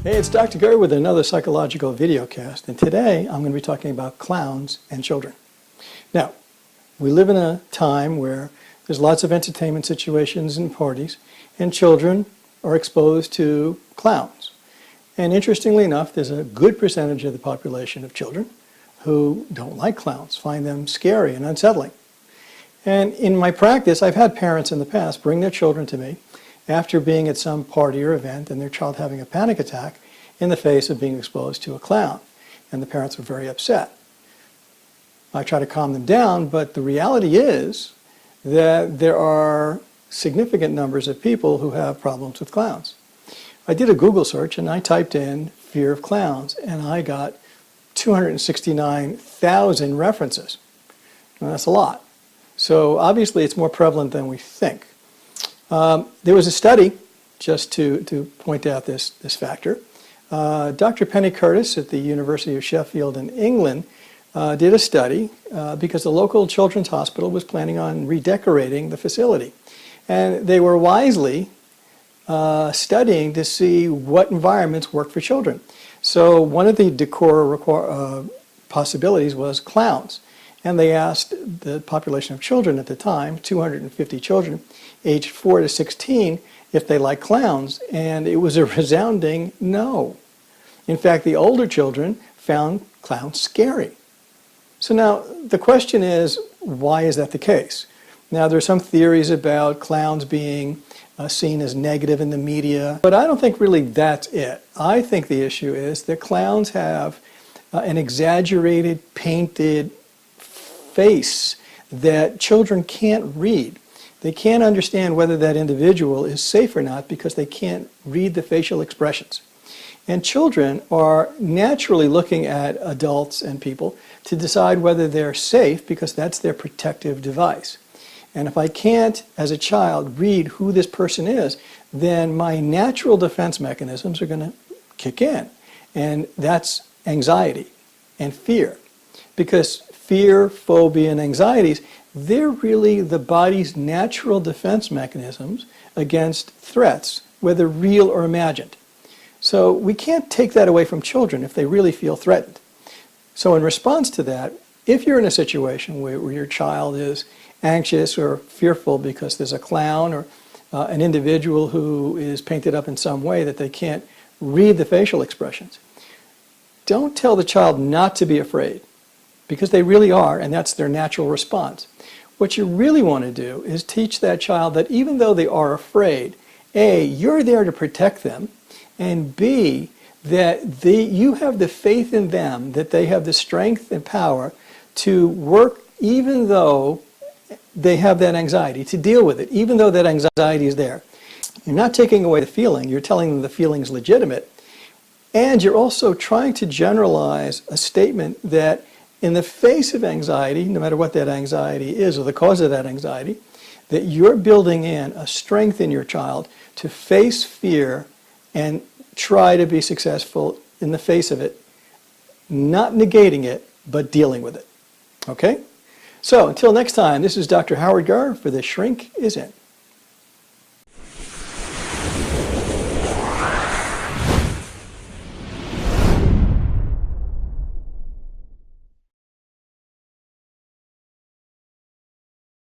Hey, it's Dr. Gurr with another psychological videocast, and today I'm going to be talking about clowns and children. Now, we live in a time where there's lots of entertainment situations and parties, and children are exposed to clowns. And interestingly enough, there's a good percentage of the population of children who don't like clowns, find them scary and unsettling. And in my practice, I've had parents in the past bring their children to me after being at some party or event and their child having a panic attack in the face of being exposed to a clown. And the parents were very upset. I try to calm them down, but the reality is that there are significant numbers of people who have problems with clowns. I did a Google search and I typed in fear of clowns and I got 269,000 references. Now, that's a lot. So obviously it's more prevalent than we think. There was a study, just to point out this factor. Dr. Penny Curtis at the University of Sheffield in England did a study because the local children's hospital was planning on redecorating the facility. And they were wisely studying to see what environments work for children. So one of the decor possibilities was clowns. And they asked the population of children at the time, 250 children, aged 4 to 16, if they like clowns, and it was a resounding no. In fact, the older children found clowns scary. So now the question is, why is that the case? Now there are some theories about clowns being seen as negative in the media, but I don't think really that's it. I think the issue is that clowns have an exaggerated, painted face that children can't read. They can't understand whether that individual is safe or not because they can't read the facial expressions. And children are naturally looking at adults and people to decide whether they're safe because that's their protective device. And if I can't, as a child, read who this person is, then my natural defense mechanisms are going to kick in. And that's anxiety and fear. Because fear, phobia, and anxieties, they're really the body's natural defense mechanisms against threats, whether real or imagined. So we can't take that away from children if they really feel threatened. So in response to that, if you're in a situation where your child is anxious or fearful because there's a clown or an individual who is painted up in some way that they can't read the facial expressions, don't tell the child not to be afraid, because they really are, and that's their natural response. What you really want to do is teach that child that even though they are afraid, A, you're there to protect them, and B, that you have the faith in them, that they have the strength and power to work even though they have that anxiety, to deal with it, even though that anxiety is there. You're not taking away the feeling, you're telling them the feeling is legitimate, and you're also trying to generalize a statement that in the face of anxiety, no matter what that anxiety is or the cause of that anxiety, that you're building in a strength in your child to face fear and try to be successful in the face of it, not negating it, but dealing with it. Okay? So until next time, this is Dr. Howard Gurr for The Shrink Is In.